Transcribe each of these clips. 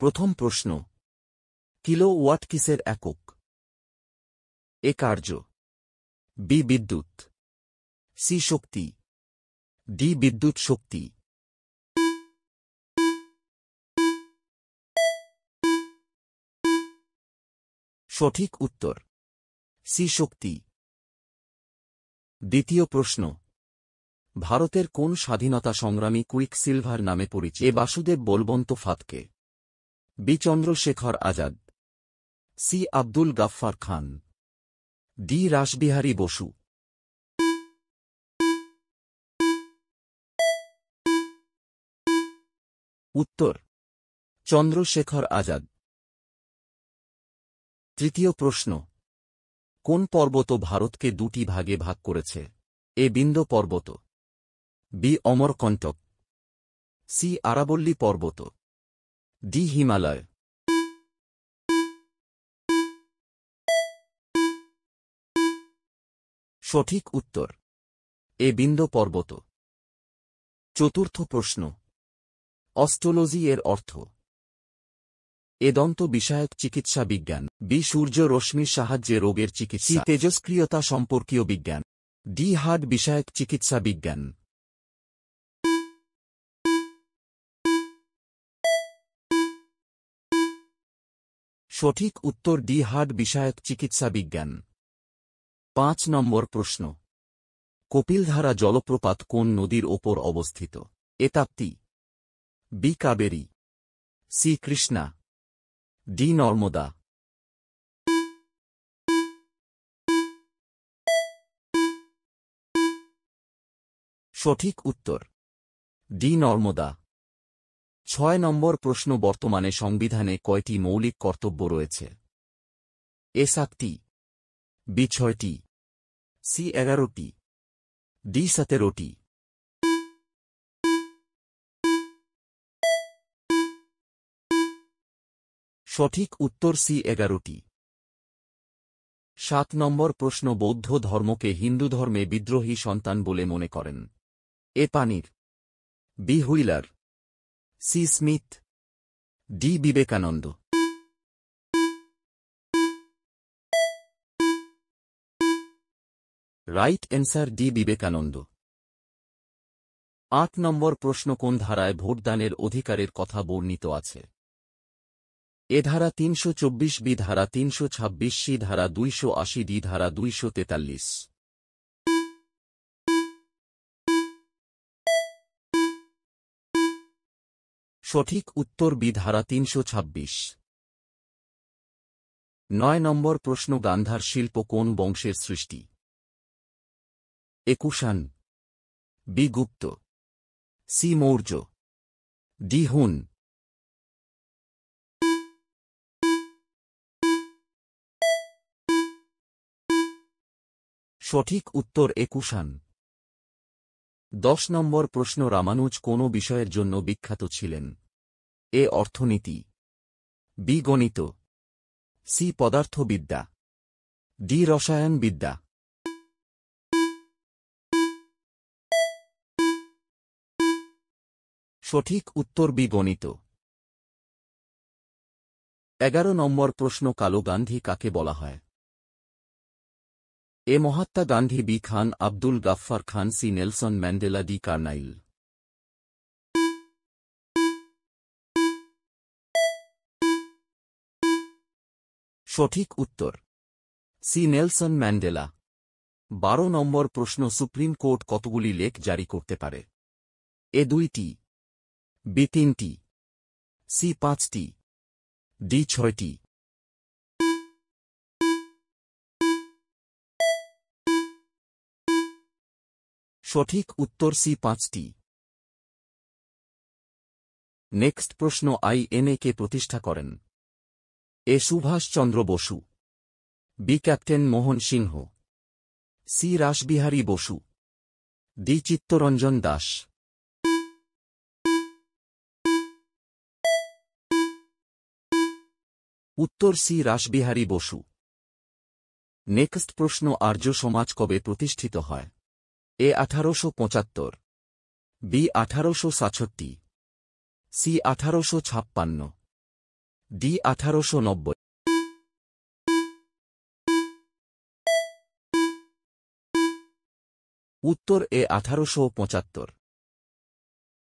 প্রথম প্রশ্ন, কিলোওয়াট কিসের একক? এ কার্য, বি বিদ্যুৎ, সি শক্তি, ডি বিদ্যুৎ শক্তি। সঠিক উত্তর সি শক্তি। দ্বিতীয় প্রশ্ন, ভারতের কোন স্বাধীনতা সংগ্রামী কুইক সিলভার নামে পরিচিত? এ বাসুদেব বলবন্ত ফাতকে, বি চন্দ্রশেখর আজাদ, সি আব্দুল গাফফার খান, ডি রাসবিহারী বসু। উত্তর চন্দ্রশেখর আজাদ। তৃতীয় প্রশ্ন, কোন পর্বত ভারতকে দুটি ভাগে ভাগ করেছে? এ বিন্ধ্য পর্বত, বি অমরকণ্টক, সি আরাবল্লী পর্বত, ডি হিমালয়। সঠিক উত্তর এ বিন্ধ্য পর্বত। চতুর্থ প্রশ্ন, অস্ট্রোলজি এর অর্থ? এ দন্ত বিষয়ক চিকিৎসা বিজ্ঞান, বি সূর্য রশ্মির সাহায্যে রোগের চিকিৎসা, সি তেজস্ক্রিয়তা সম্পর্কীয় বিজ্ঞান, ডি হার্ট বিষয়ক চিকিৎসা বিজ্ঞান। সঠিক উত্তর ডি হার্ট বিষয়ক চিকিৎসা বিজ্ঞান। ৫ নম্বর প্রশ্ন, কপিলধারা জলপ্রপাত কোন নদীর ওপর অবস্থিত? A Tapti, B Kaveri, C Krishna, D Narmada. সঠিক উত্তর ডি নর্মদা। ৬ নম্বর প্রশ্ন, বর্তমানে সংবিধানে কয়টি মৌলিক কর্তব্য রয়েছে? এ ৭টি, বি ৬টি, সি ১১টি, ডি ১৭টি। সঠিক উত্তর সি ১১টি। ৭ নম্বর প্রশ্ন, বৌদ্ধ ধর্মকে হিন্দু ধর্মে বিদ্রোহী সন্তান বলে মনে করেন? এ পানির, B Wheeler, C Smith, D Vivekananda. Right answer D Vivekananda. ৮ number প্রশ্ন, কোন ধারায় ভোটদানের অধিকারের কথা বর্ণিত আছে? এ ধারা ৩২৪, বি ধারা ৩২৬, সি ধারা ২৮০, ডি ধারা ২৪৩। সঠিক উত্তর বি ধারা ৩২৬। ৯ নম্বর প্রশ্ন, গান্ধার শিল্প কোন বংশের সৃষ্টি? এ কুষাণ, বি গুপ্ত, সি মৌর্য, ডি হুন। সঠিক উত্তর এ কুষাণ। ১০ নম্বর প্রশ্ন, রামানুজ কোন বিষয়ের জন্য বিখ্যাত ছিলেন? এ অর্থনীতি, বি গণিত, সি পদার্থবিদ্যা, ডি রসায়নবিদ্যা। সঠিক উত্তর বি গণিত। ১১ নম্বর প্রশ্ন, কালো গান্ধী কাকে বলা হয়? এ মহাত্মা গান্ধী, বি খান আব্দুল গাফফার খান, সি নেলসন ম্যান্ডেলা, ডি কার্নাইল। সঠিক উত্তর সি নেলসন ম্যান্ডেলা। ১২ নম্বর প্রশ্ন, সুপ্রিম কোর্ট কতগুলি লেখ জারি করতে পারে? এ ২টি, বি ৩টি, সি ৫টি, ডি ৬টি। সঠিক উত্তর সি ৫টি। নেক্সট প্রশ্ন, আইএনএ কে প্রতিষ্ঠা করেন? এ সুভাষচন্দ্র বসু, বি ক্যাপ্টেন মোহন সিংহ, সি রাসবিহারী বসু, ডি চিত্তরঞ্জন দাস। উত্তর সি রাসবিহারী বসু। নেক্সট প্রশ্ন, আর্য সমাজ কবে প্রতিষ্ঠিত হয়? এ ১৮৭৫, বি ১৮৬৭, সি ১৮৫৬, ডি 1890। উত্তর এ 1875।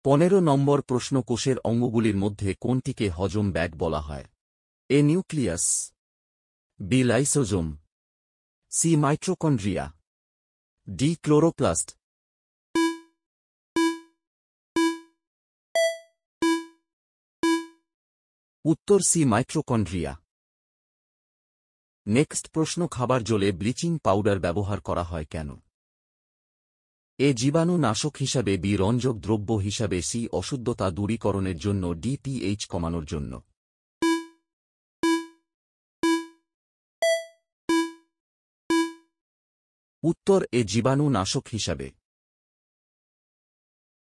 15 নম্বর প্রশ্ন কোষের অঙ্গগুলির মধ্যে কোনটিকে হজম ব্যাগ বলা হয়? A nucleus, B lysosome, C mitochondria, D chloroplast. উত্তর সি মাইটোকন্ড্রিয়া। নেক্সট প্রশ্ন খাবার জলে ব্লিচিং পাউডার ব্যবহার করা হয় কেন? এ জীবাণু নাশক হিসাবে, বি রঞ্জক দ্রব্য হিসাবে, সি অশুদ্ধতা দূরীকরণের জন্য, ডি পিএইচ কমানোর জন্য। উত্তর এ জীবাণু নাশক হিসাবে।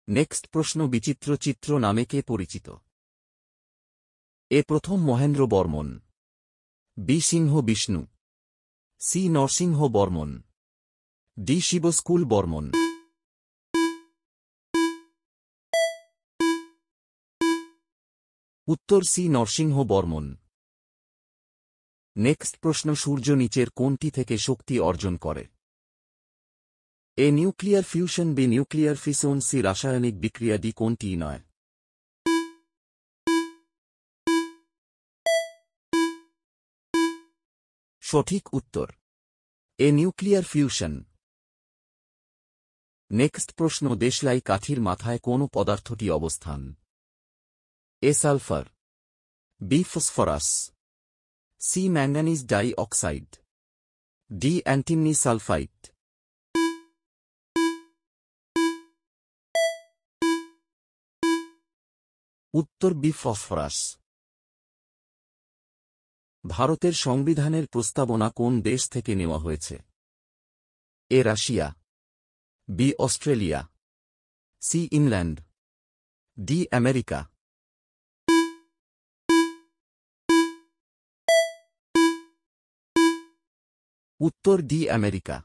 নেক্সট প্রশ্ন বিচিত্র চিত্র নামে কে পরিচিত? এ প্রথম মহেন্দ্র বর্মন, বি সিংহ বিষ্ণু, সি নরসিংহ বর্মন, ডি শিবস্কুল বর্মন। উত্তর সি নরসিংহ বর্মন। নেক্সট প্রশ্ন সূর্য নিচের কোনটি থেকে শক্তি অর্জন করে? A nuclear fusion, B nuclear fission, C রাসায়নিক বিক্রিয়া, ডি কোনটি নয়। সঠিক উত্তর এ নিউক্লিয়ার ফিউশন। নেক্সট প্রশ্ন দেশলাই কাঠির মাথায় কোন পদার্থটি অবস্থান? A sulphur, B phosphorus, C manganese dioxide, D antimony sulphide. উত্তর বি ফসফরাস। ভারতের সংবিধানের প্রস্তাবনা কোন দেশ থেকে নেওয়া হয়েছে? A Russia, B Australia, C England, D America. উত্তর ডি আমেরিকা।